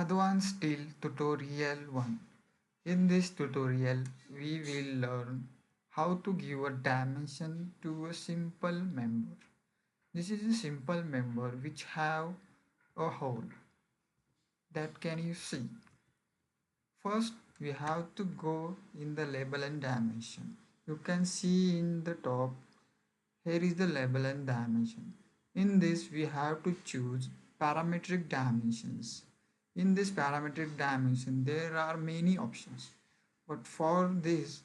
Advanced Steel Tutorial 1. In this tutorial, we will learn how to give a dimension to a simple member. This is a simple member which have a hole that can you see. First, we have to go in the label and dimension. You can see in the top, here is the label and dimension. In this, we have to choose parametric dimensions. In this parametric dimension, there are many options. But for this,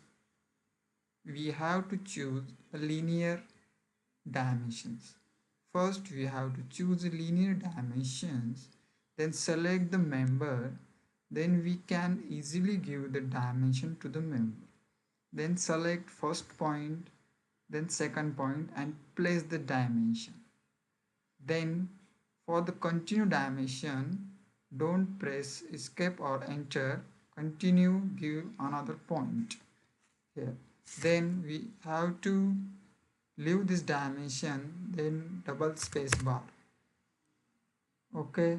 we have to choose a linear dimensions. First, we have to choose linear dimensions, then select the member, then we can easily give the dimension to the member. Then select first point, then second point and place the dimension. Then for the continue dimension, don't press escape or enter, continue, give another point here. Then we have to leave this dimension, then double space bar. Okay,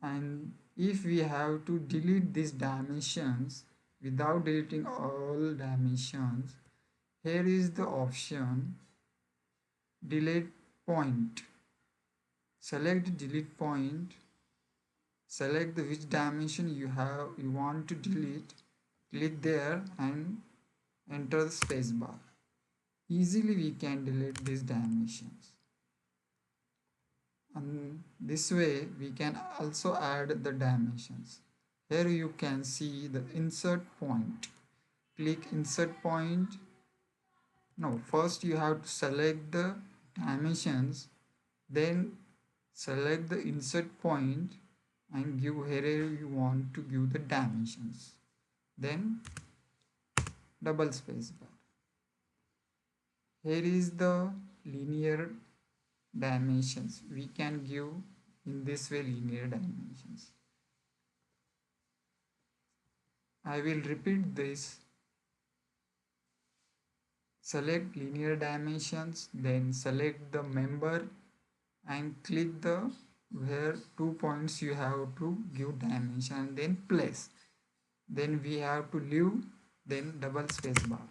and if we have to delete these dimensions without deleting all dimensions, here is the option delete point. Select delete point, select the which dimension you want to delete, click there and enter the space bar. Easily we can delete these dimensions. And this way we can also add the dimensions. Here you can see the insert point. Click insert point. No, first you have to select the dimensions, then select the insert point and give wherever you want to give the dimensions. Then double space bar. Here is the linear dimensions. We can give in this way linear dimensions. I will repeat this. Select linear dimensions, then select the member and click the where 2 points you have to give dimension, then place. Then we have to leave, then double space bar.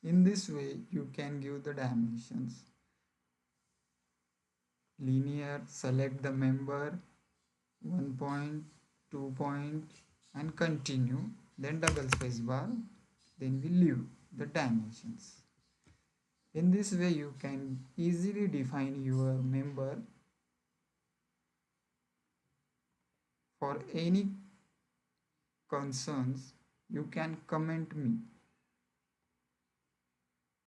In this way you can give the dimensions. Linear, select the member, 1 point, 2 point and continue, then double space bar, then we leave the dimensions. In this way you can easily define your member. For any concerns you can comment me.